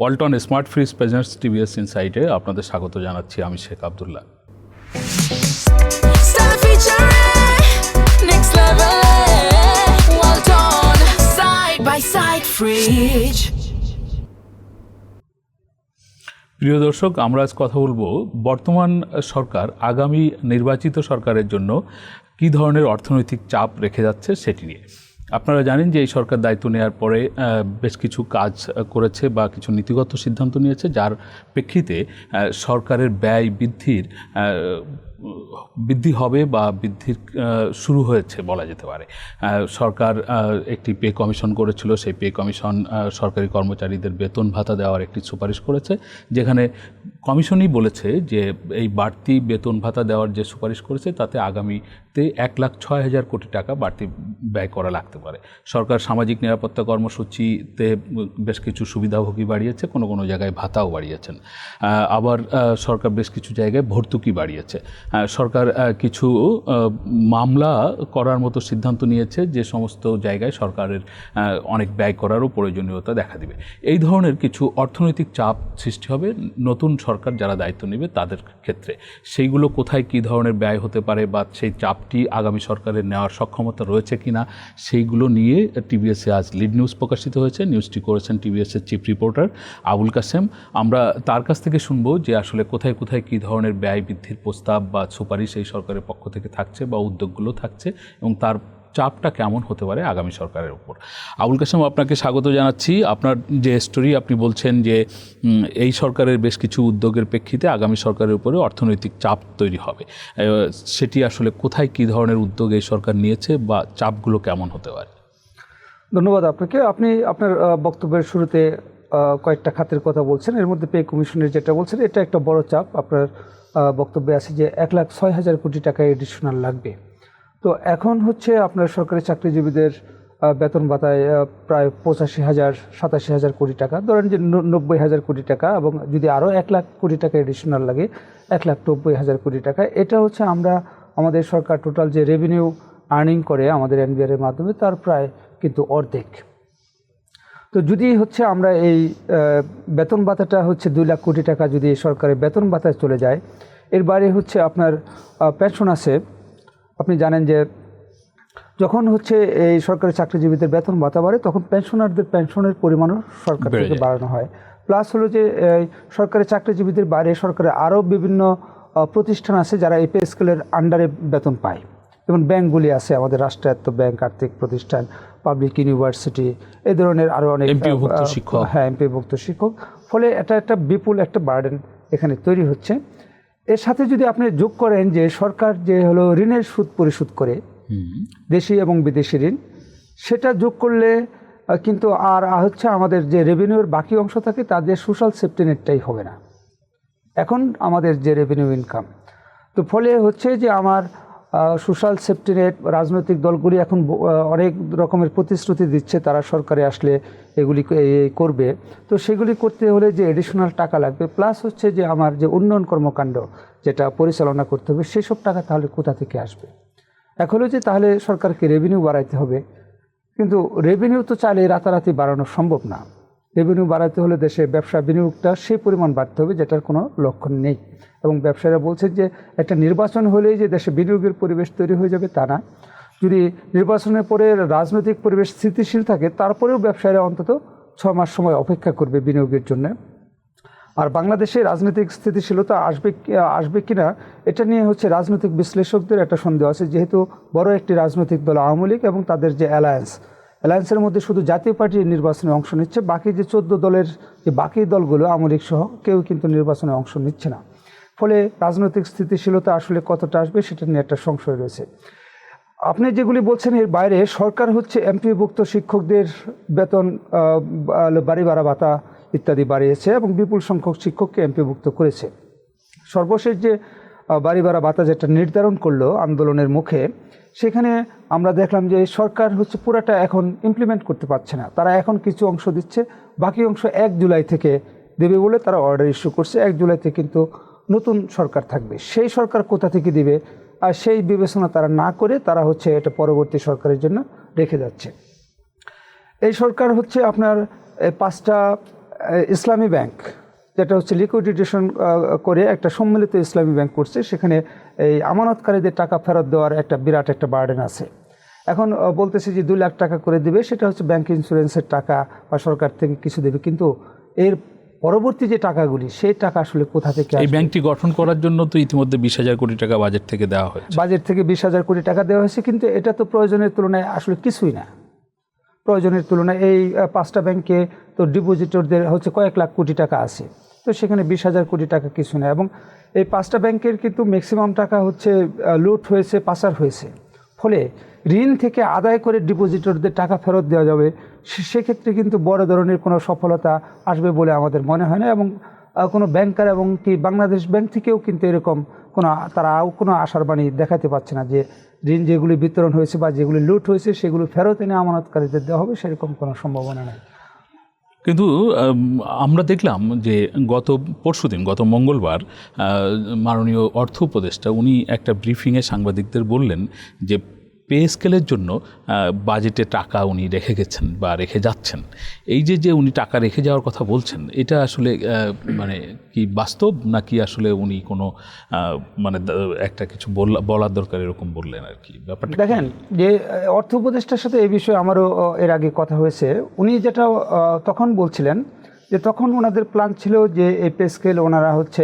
Walton smart fridge presents TVS ইনসাইটে আপনাদের স্বাগত জানাচ্ছি। আমি শেখ আব্দুল্লাহ। প্রিয় দর্শক, আমরা আজ কথা বলবো বর্তমান সরকার আগামী নির্বাচিত সরকারের জন্য কী ধরনের অর্থনৈতিক চাপ রেখে যাচ্ছে সেটি নিয়ে। আপনারা জানেন যে এই সরকার দায়িত্ব নেওয়ার পরে বেশ কিছু কাজ করেছে বা কিছু নীতিগত সিদ্ধান্ত নিয়েছে, যার প্রেক্ষিতে সরকারের ব্যয় বৃদ্ধি হবে বা বৃদ্ধির শুরু হয়েছে বলা যেতে পারে। সরকার একটি পে কমিশন করেছিল, সেই পে কমিশন সরকারি কর্মচারীদের বেতন ভাতা দেওয়ার একটি সুপারিশ করেছে, যেখানে কমিশনই বলেছে যে এই বাড়তি বেতন ভাতা দেওয়ার যে সুপারিশ করেছে তাতে আগামীতে 1,06,000 কোটি টাকা বাড়তি ব্যয় করা লাগতে পারে। সরকার সামাজিক নিরাপত্তা কর্মসূচিতে বেশ কিছু সুবিধাভোগী বাড়িয়েছে, কোনো কোনো জায়গায় ভাতাও বাড়িয়েছেন। আবার সরকার বেশ কিছু জায়গায় ভর্তুকি বাড়িয়েছে। সরকার কিছু মামলা করার মতো সিদ্ধান্ত নিয়েছে, যে সমস্ত জায়গায় সরকারের অনেক ব্যয় করারও প্রয়োজনীয়তা দেখা দিবে। এই ধরনের কিছু অর্থনৈতিক চাপ সৃষ্টি হবে নতুন সরকার যারা দায়িত্ব নেবে তাদের ক্ষেত্রে। সেইগুলো কোথায় কী ধরনের ব্যয় হতে পারে বা সেই চাপটি আগামী সরকারের নেওয়ার সক্ষমতা রয়েছে কিনা, সেইগুলো নিয়ে টিভিএসে আজ লিড নিউজ প্রকাশিত হয়েছে। নিউজটি করেছেন টিভিএসের চিফ রিপোর্টার আবুল কাসেম। আমরা তার কাছ থেকে শুনবো যে আসলে কোথায় কোথায় কী ধরনের ব্যয় বৃদ্ধির প্রস্তাব বা সুপারিশ এই সরকারের পক্ষ থেকে থাকছে বা উদ্যোগগুলো থাকছে এবং তার চাপটা কেমন হতে পারে আগামী সরকারের উপর। আবুল কাসেম, আপনাকে স্বাগত জানাচ্ছি। আপনার যে স্টোরি আপনি বলছেন যে এই সরকারের বেশ কিছু উদ্যোগের প্রেক্ষিতে আগামী সরকারের উপরে অর্থনৈতিক চাপ তৈরি হবে, সেটি আসলে কোথায় কী ধরনের উদ্যোগ এই সরকার নিয়েছে বা চাপগুলো কেমন হতে পারে? ধন্যবাদ আপনাকে। আপনি আপনার বক্তব্যের শুরুতে কয়েকটা খাতের কথা বলছেন, এর মধ্যে পে কমিশনের যেটা বলছেন এটা একটা বড় চাপ। আপনার বক্তব্যে আছে যে 1,06,000 কোটি টাকা এডিশনাল লাগবে। তো এখন হচ্ছে আপনার সরকারি চাকরিজীবীদের বেতন ভাতায় প্রায় 85,000-87,000 কোটি টাকা, ধরেন যে 90,000 কোটি টাকা, এবং যদি আরও 1 লাখ কোটি টাকা এডিশনাল লাগে 1,90,000 কোটি টাকা। এটা হচ্ছে আমাদের সরকার টোটাল যে রেভিনিউ আর্নিং করে আমাদের এনবিআর এর মাধ্যমে তার প্রায় কিন্তু অর্ধেক। তো যদি হচ্ছে আমরা এই বেতন ভাতাটা হচ্ছে 2 লাখ কোটি টাকা যদি সরকারের বেতন ভাতায় চলে যায়, এর বাইরে হচ্ছে আপনার পেনশন আছে। আপনি জানেন যে যখন হচ্ছে এই সরকারি চাকরিজীবীদের বেতন ভাতা বাড়ে তখন পেনশনারদের পেনশনের পরিমাণও সরকার থেকে বাড়ানো হয়। প্লাস হলো যে সরকারি চাকরিজীবীদের বাইরে সরকারের আরও বিভিন্ন প্রতিষ্ঠান আছে যারা এই পে স্কেলের আন্ডারে বেতন পায়, যেমন ব্যাংকগুলি আছে, আমাদের রাষ্ট্রায়ত্ত ব্যাংক, আর্থিক প্রতিষ্ঠান, পাবলিক ইউনিভার্সিটি, এই ধরনের আরও অনেক এমপিভুক্ত শিক্ষক। ফলে এটা একটা বিপুল একটা বার্ডেন এখানে তৈরি হচ্ছে। এর সাথে যদি আপনি যোগ করেন যে সরকার যে হলো ঋণের সুদ পরিশোধ করে, দেশি এবং বিদেশি ঋণ, সেটা যোগ করলে কিন্তু আর হচ্ছে আমাদের যে রেভিনিউর বাকি অংশ থাকে তাদের সোশ্যাল সেফটি নেটটাই হবে না এখন আমাদের যে রেভিনিউ ইনকাম। তো ফলে হচ্ছে যে আমার সোশ্যাল সেফটি নেট, রাজনৈতিক দলগুলি এখন অনেক রকমের প্রতিশ্রুতি দিচ্ছে তারা সরকারে আসলে এগুলি করবে। তো সেগুলি করতে হলে যে এডিশনাল টাকা লাগবে, প্লাস হচ্ছে যে আমার যে উন্নয়ন কর্মকাণ্ড যেটা পরিচালনা করতে হবে সেসব টাকা তাহলে কোথা থেকে আসবে। এক হলো যে তাহলে সরকারকে রেভিনিউ বাড়াইতে হবে, কিন্তু রেভিনিউ তো চাইলে রাতারাতি বাড়ানো সম্ভব না। রেভিনিউ বাড়াতে হলে দেশে ব্যবসা বিনিয়োগটা সেই পরিমাণ বাড়তে হবে যেটার কোনো লক্ষণ নেই। এবং ব্যবসায়ীরা বলছেন যে একটা নির্বাচন হলেই যে দেশে বিনিয়োগের পরিবেশ তৈরি হয়ে যাবে তা না। যদি নির্বাচনের পরে রাজনৈতিক পরিবেশ স্থিতিশীল থাকে তারপরেও ব্যবসায়ীরা অন্তত 6 মাস সময় অপেক্ষা করবে বিনিয়োগের জন্য। আর বাংলাদেশে রাজনৈতিক স্থিতিশীলতা আসবে কিনা এটা নিয়ে হচ্ছে রাজনৈতিক বিশ্লেষকদের একটা সন্দেহ আছে, যেহেতু বড় একটি রাজনৈতিক দল আওয়ামী লীগ এবং তাদের যে অ্যালায়েন্সের মধ্যে শুধু জাতীয় পার্টি নির্বাচনে অংশ নিচ্ছে, বাকি যে 14 দলের যে বাকি দলগুলো আওয়ামী লীগ সহ কেউ কিন্তু নির্বাচনে অংশ নিচ্ছে না। ফলে রাজনৈতিক স্থিতিশীলতা আসলে কতটা আসবে সেটা নিয়ে একটা সংশয় রয়েছে। আপনি যেগুলি বলছেন এর বাইরে সরকার হচ্ছে এমপিভুক্ত শিক্ষকদের বেতন বাড়ি ভাড়া ভাতা ইত্যাদি বাড়িয়েছে এবং বিপুল সংখ্যক শিক্ষককে এমপিভুক্ত করেছে। সর্বশেষ যে বাড়ি ভাড়া ভাতা যেটা নির্ধারণ করলো আন্দোলনের মুখে, সেখানে আমরা দেখলাম যে সরকার হচ্ছে পুরাটা এখন ইমপ্লিমেন্ট করতে পারছে না। তারা এখন কিছু অংশ দিচ্ছে, বাকি অংশ 1 জুলাই থেকে দেবে বলে তারা অর্ডার ইস্যু করছে। 1 জুলাই থেকে কিন্তু নতুন সরকার থাকবে, সেই সরকার কোথা থেকে দিবে আর সেই বিবেচনা তারা না করে তারা হচ্ছে এটা পরবর্তী সরকারের জন্য রেখে যাচ্ছে। এই সরকার হচ্ছে আপনার 5টা ইসলামী ব্যাংক, যেটা হচ্ছে লিকুইডিটেশন করে একটা সম্মিলিত ইসলামী ব্যাংক করছে, সেখানে এই আমানতকারীদের টাকা ফেরত দেওয়ার একটা বিরাট একটা বার্ডেন আছে। এখন বলতেছে যে 2 লাখ টাকা করে দিবে, সেটা হচ্ছে ব্যাংক ইন্স্যুরেন্সের টাকা বা সরকার থেকে কিছু দেবে, কিন্তু এর পরবর্তী যে টাকাগুলি সেই টাকা আসলে কোথা থেকে এই ব্যাংকটি গঠন করার জন্য তো ইতিমধ্যে 20,000 কোটি টাকা বাজেট থেকে দেওয়া হয়েছে। বাজেট থেকে 20,000 কোটি টাকা দেওয়া হয়েছে, কিন্তু এটা তো প্রয়োজনের তুলনায় আসলে কিছুই না। প্রয়োজনের তুলনায় এই 5টা ব্যাংকে তো ডিপোজিটরদের হচ্ছে কয়েক লাখ কোটি টাকা আছে, তো সেখানে 20,000 কোটি টাকা কিছু না। এবং এই 5টা ব্যাংকের কিন্তু ম্যাক্সিমাম টাকা হচ্ছে লুট হয়েছে, পাচার হয়েছে, ফলে ঋণ থেকে আদায় করে ডিপোজিটরদের টাকা ফেরত দেওয়া যাবে, সেক্ষেত্রে কিন্তু বড় ধরনের কোনো সফলতা আসবে বলে আমাদের মনে হয় না। এবং কোনো ব্যাংকার এবং কি বাংলাদেশ ব্যাংক থেকেও কিন্তু এরকম তারাও কোনো আশার বাণী দেখাতে পারছে না যে ঋণ যেগুলি বিতরণ হয়েছে বা যেগুলি লুট হয়েছে সেগুলো ফেরত এনে আমানতকারীদের দেওয়া হবে, সেরকম কোনো সম্ভাবনা নেই। কিন্তু আমরা দেখলাম যে গত মঙ্গলবার মাননীয় অর্থ উপদেষ্টা উনি একটা ব্রিফিংয়ে সাংবাদিকদের বললেন যে পে স্কেলের জন্য বাজেটে টাকা উনি রেখে গেছেন বা রেখে যাচ্ছেন। এই যে উনি টাকা রেখে যাওয়ার কথা বলছেন, এটা আসলে মানে কি বাস্তব নাকি আসলে উনি কোনো মানে একটা কিছু বলার দরকার এরকম বললেন আর কি ব্যাপারটা? দেখেন, যে অর্থ উপদেষ্টার সাথে এই বিষয়ে আমারও এর আগে কথা হয়েছে। উনি যেটা তখন বলছিলেন যে তখন ওনাদের প্ল্যান ছিল যে এই পে স্কেল ওনারা হচ্ছে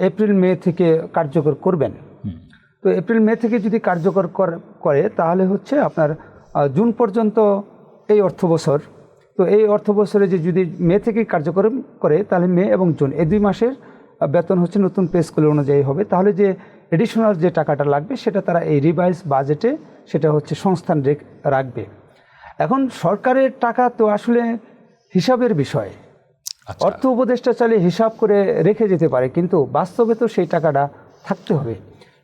এপ্রিল মে থেকে কার্যকর করবেন। তো এপ্রিল মে থেকে যদি কার্যকর করে তাহলে হচ্ছে আপনার জুন পর্যন্ত এই অর্থ বছর, তো এই অর্থ বছরে যে যদি মে থেকে কার্যকর করে তাহলে মে এবং জুন এই 2 মাসের বেতন হচ্ছে নতুন পে স্কেল অনুযায়ী হবে। তাহলে যে এডিশনাল যে টাকাটা লাগবে সেটা তারা এই রিভাইজ বাজেটে সেটা হচ্ছে সংস্থান রাখবে। এখন সরকারের টাকা তো আসলে হিসাবের বিষয়। অর্থ উপদেষ্টা চাইলে হিসাব করে রেখে যেতে পারে, কিন্তু বাস্তবে তো সেই টাকাটা থাকতে হবে।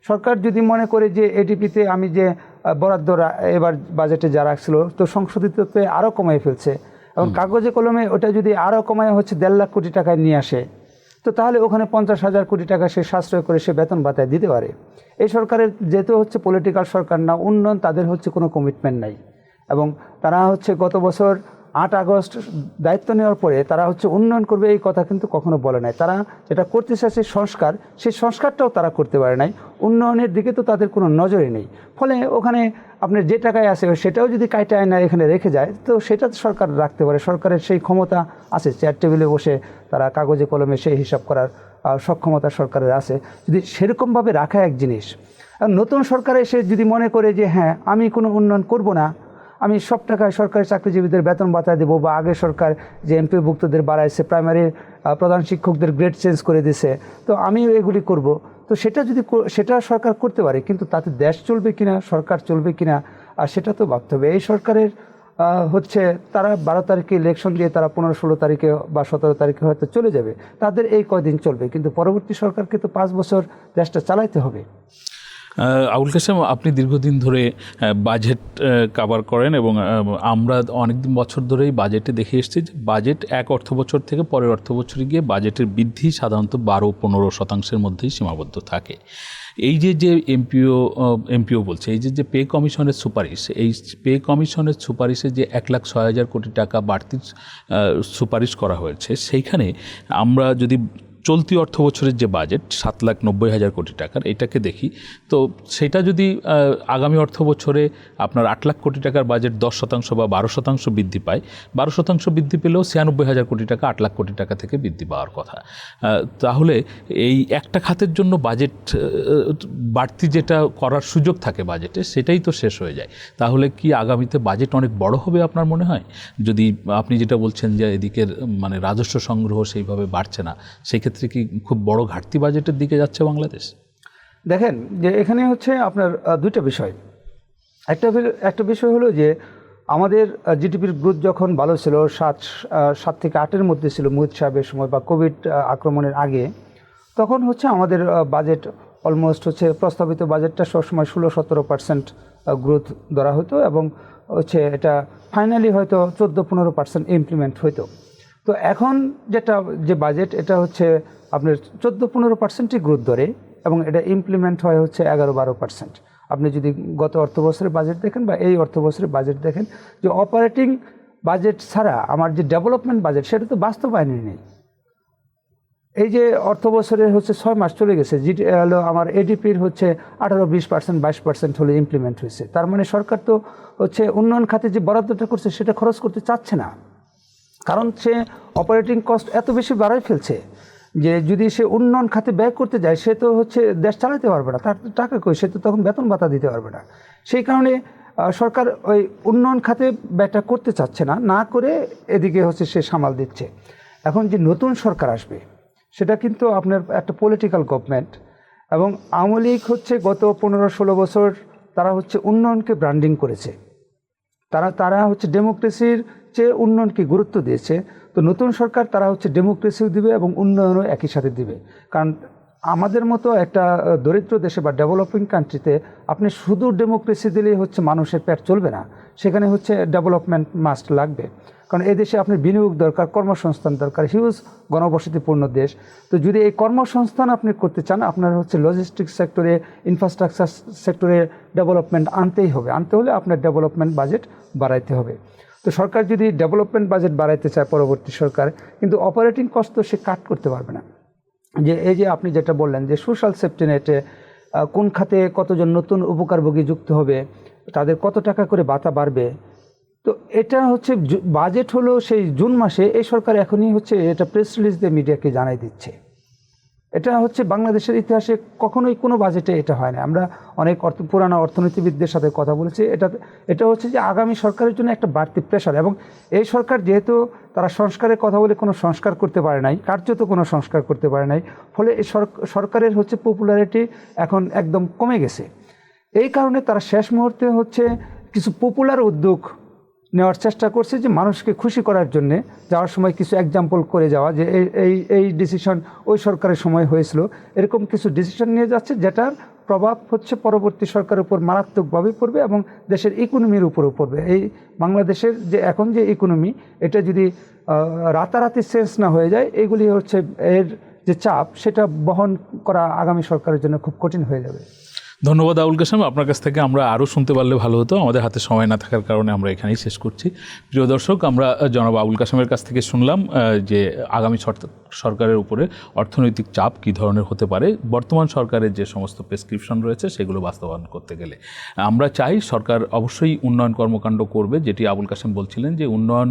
সরকার যদি মনে করে যে এডিপিতে আমি যে বরাদ্দ এবার বাজেটে যা রাখছিল তো সংশোধিততে আরও কমাই ফেলছে, এবং কাগজে কলমে ওটা যদি আরও কমায় হচ্ছে 1.5 লাখ কোটি টাকায় নিয়ে আসে, তো তাহলে ওখানে 50,000 কোটি টাকা সে সাশ্রয় করে সে বেতন ভাতায় দিতে পারে। এই সরকারের যেহেতু হচ্ছে পলিটিক্যাল সরকার না, উন্নয়ন তাদের হচ্ছে কোনো কমিটমেন্ট নাই, এবং তারা হচ্ছে গত বছর 8 আগস্ট দায়িত্ব নেওয়ার পরে তারা হচ্ছে উন্নয়ন করবে এই কথা কিন্তু কখনো বলে নাই। তারা যেটা করতে চাইছে সংস্কার, সেই সংস্কারটাও তারা করতে পারে নাই। উন্নয়নের দিকে তো তাদের কোনো নজরই নেই। ফলে ওখানে আপনার যে টাকায় আসে সেটাও যদি কাইটা আয়না এখানে রেখে যায় তো সেটা সরকার রাখতে পারে। সরকারের সেই ক্ষমতা আছে, চেয়ার টেবিলে বসে তারা কাগজে কলমে সেই হিসাব করার সক্ষমতা সরকারের আছে। যদি সেরকমভাবে রাখা এক জিনিস, নতুন সরকার এসে যদি মনে করে যে হ্যাঁ আমি কোনো উন্নয়ন করব না, আমি সব টাকায় সরকারি চাকরিজীবীদের বেতন ভাতা দেবো, বা আগের সরকার যে এমপিভুক্তদের বাড়াইছে, প্রাইমারি প্রধান শিক্ষকদের গ্রেড চেঞ্জ করে দিছে, তো আমি এগুলি করব, তো সেটা সরকার করতে পারে, কিন্তু তাতে দেশ চলবে কিনা, সরকার চলবে কিনা, আর সেটা তো ভাবতে হবে। এই সরকারের হচ্ছে তারা 12 তারিখে ইলেকশন দিয়ে তারা 15-16 তারিখে বা 17 তারিখে হয়তো চলে যাবে, তাদের এই কয়দিন চলবে, কিন্তু পরবর্তী সরকারকে তো 5 বছর দেশটা চালাইতে হবে। আবুল কাসেম, আপনি দীর্ঘদিন ধরে বাজেট কভার করেন এবং আমরা অনেক বছর ধরেই বাজেটে দেখে এসেছি যে বাজেট এক অর্থবছর থেকে পরের অর্থবছরে গিয়ে বাজেটের বৃদ্ধি সাধারণত 12-15% মধ্যেই সীমাবদ্ধ থাকে। এই যে এমপিও বলছে, এই যে পে কমিশনের সুপারিশ, এই পে কমিশনের সুপারিশে যে 1,06,000 কোটি টাকা বাড়তি সুপারিশ করা হয়েছে, সেইখানে আমরা যদি চলতি অর্থ বছরের যে বাজেট 7,90,000 কোটি টাকার, এটাকে দেখি তো সেটা যদি আগামী অর্থ বছরে আপনার 8 লাখ কোটি টাকার বাজেট 10% বা 12% বৃদ্ধি পায়, 12% বৃদ্ধি পেলেও 96,000 কোটি টাকা 8 লাখ কোটি টাকা থেকে বৃদ্ধি পাওয়ার কথা। তাহলে এই একটা খাতের জন্য বাজেট বাড়তি যেটা করার সুযোগ থাকে বাজেটে, সেটাই তো শেষ হয়ে যায়। তাহলে কি আগামীতে বাজেট অনেক বড় হবে আপনার মনে হয়? যদি আপনি যেটা বলছেন যে এদিকের মানে রাজস্ব সংগ্রহ সেইভাবে বাড়ছে না, সেই ক্ষেত্রে কি খুব বড় ঘাটতি বাজেটের দিকে যাচ্ছে বাংলাদেশ? দেখেন, যে এখানে হচ্ছে আপনার 2টা বিষয়। একটা বিষয় হলো যে আমাদের জিডিপির গ্রোথ যখন ভালো ছিল, 7 থেকে 8-এর মধ্যে ছিল মুহিত সাহেবের সময় বা কোভিড আক্রমণের আগে, তখন হচ্ছে আমাদের বাজেট অলমোস্ট হচ্ছে প্রস্তাবিত বাজেটটা সবসময় 16-17% গ্রোথ ধরা হতো, এবং হচ্ছে এটা ফাইনালি হয়তো 14-15% ইমপ্লিমেন্ট হইতো। তো এখন যে বাজেট এটা হচ্ছে আপনার 14-15%ই গ্রোথ ধরে, এবং এটা ইমপ্লিমেন্ট হয় হচ্ছে 11-12%। আপনি যদি গত অর্থবছরের বাজেট দেখেন বা এই অর্থবছরের বাজেট দেখেন, যে অপারেটিং বাজেট ছাড়া আমার যে ডেভেলপমেন্ট বাজেট সেটা তো বাস্তবায়নই নেই। এই যে অর্থ বছরের হচ্ছে 6 মাস চলে গেছে, হলো আমার এডিপির হচ্ছে 18-20%, 22% হলে ইমপ্লিমেন্ট হয়েছে। তার মানে সরকার তো হচ্ছে উন্নয়ন খাতে যে বরাদ্দটা করছে সেটা খরচ করতে চাচ্ছে না, কারণ সে অপারেটিং কস্ট এত বেশি বাড়াই ফেলছে যে যদি সে উন্নয়ন খাতে ব্যয় করতে যায় সে তো হচ্ছে দেশ চালাতে পারবে না, তার টাকা কই, সে তো তখন বেতন ভাতা দিতে পারবে না। সেই কারণে সরকার ওই উন্নয়ন খাতে ব্যয়টা করতে চাচ্ছে না, না করে এদিকে হচ্ছে সে সামাল দিচ্ছে। এখন যে নতুন সরকার আসবে সেটা কিন্তু আপনার একটা পলিটিক্যাল গভর্নমেন্ট, এবং আওয়ামী লীগ হচ্ছে গত 15-16 বছর তারা হচ্ছে উন্নয়নকে ব্র্যান্ডিং করেছে, তারা হচ্ছে ডেমোক্রেসির চেয়ে উন্নয়নকে গুরুত্ব দিয়েছে। তো নতুন সরকার তারা হচ্ছে ডেমোক্রেসিও দিবে এবং উন্নয়নও একই সাথে দিবে। কারণ আমাদের মতো একটা দরিদ্র দেশে বা ডেভেলপিং কান্ট্রিতে আপনি শুধু ডেমোক্রেসি দিলেই হচ্ছে মানুষের পেট চলবে না, সেখানে হচ্ছে ডেভেলপমেন্ট মাস্ট লাগবে। কারণ এই দেশে আপনার বিনিয়োগ দরকার, কর্মসংস্থান দরকার, হিউজ গণবসতিপূর্ণ দেশ। তো যদি এই কর্মসংস্থান আপনি করতে চান, আপনার হচ্ছে লজিস্টিক্স সেক্টরে, ইনফ্রাস্ট্রাকচার সেক্টরে ডেভেলপমেন্ট আনতে হলে আপনার ডেভেলপমেন্ট বাজেট বাড়াইতে হবে। তো সরকার যদি ডেভেলপমেন্ট বাজেট বাড়াইতে চায় পরবর্তী সরকার, কিন্তু অপারেটিং কস্ট তো সে কাট করতে পারবে না। যে এই যে আপনি যেটা বললেন যে সোশ্যাল সেফটি নেটে কোন খাতে কতজন নতুন উপকারভোগী যুক্ত হবে, তাদের কত টাকা করে ভাতা বাড়বে, তো এটা হচ্ছে বাজেট হলো সেই জুন মাসে, এই সরকার এখনই হচ্ছে এটা প্রেস রিলিজ দিয়ে মিডিয়াকে জানাই দিচ্ছে। এটা হচ্ছে বাংলাদেশের ইতিহাসে কখনোই কোনো বাজেটে এটা হয় না। আমরা অনেক পুরানো অর্থনীতিবিদদের সাথে কথা বলেছি, এটা হচ্ছে যে আগামী সরকারের জন্য একটা বাড়তি প্রেশার। এবং এই সরকার যেহেতু তারা সংস্কারের কথা বলে কোনো সংস্কার করতে পারে নাই, কার্যত কোনো সংস্কার করতে পারে নাই, ফলে এই সরকারের হচ্ছে পপুলারিটি এখন একদম কমে গেছে। এই কারণে তারা শেষ মুহূর্তে হচ্ছে কিছু পপুলার উদ্যোগ নেওয়ার চেষ্টা করছে, যে মানুষকে খুশি করার জন্যে যাওয়ার সময় কিছু এক্সাম্পল করে যাওয়া, যে এই ডিসিশন ওই সরকারের সময় হয়েছিল, এরকম কিছু ডিসিশন নিয়ে যাচ্ছে, যেটার প্রভাব হচ্ছে পরবর্তী সরকারের উপর মারাত্মকভাবে পড়বে এবং দেশের ইকোনমির উপরও পড়বে। এই বাংলাদেশের যে এখন যে ইকোনমি, এটা যদি রাতারাতি চেঞ্জ না হয়ে যায়, এগুলি হচ্ছে এর যে চাপ সেটা বহন করা আগামী সরকারের জন্য খুব কঠিন হয়ে যাবে। ধন্যবাদ আবুল কাশেম। আপনার কাছ থেকে আমরা আরও শুনতে পারলে ভালো হতো, আমাদের হাতে সময় না থাকার কারণে আমরা এখানেই শেষ করছি। প্রিয় দর্শক, আমরা জনাব আবুল কাশেমের কাছ থেকে শুনলাম যে আগামী সরকারের উপরে অর্থনৈতিক চাপ কী ধরনের হতে পারে বর্তমান সরকারের যে সমস্ত প্রেসক্রিপশন রয়েছে সেগুলো বাস্তবায়ন করতে গেলে। আমরা চাই সরকার অবশ্যই উন্নয়ন কর্মকাণ্ড করবে, যেটি আবুল কাশেম বলছিলেন যে উন্নয়ন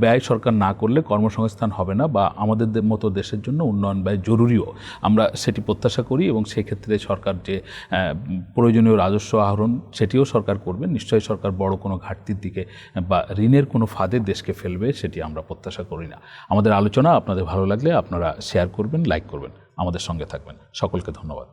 ব্যয় সরকার না করলে কর্মসংস্থান হবে না, বা আমাদের মতো দেশের জন্য উন্নয়ন ব্যয় জরুরিও, আমরা সেটি প্রত্যাশা করি। এবং সেক্ষেত্রে সরকার যে প্রয়োজনীয় রাজস্ব আহরণ সেটিও সরকার করবে। নিশ্চয়ই সরকার বড় কোনো ঘাটতির দিকে বা ঋণের কোনো ফাঁদে দেশকে ফেলবে সেটি আমরা প্রত্যাশা করি না। আমাদের আলোচনা আপনাদের ভালো লাগলে আপনারা শেয়ার করবেন, লাইক করবেন, আমাদের সঙ্গে থাকবেন। সকলকে ধন্যবাদ।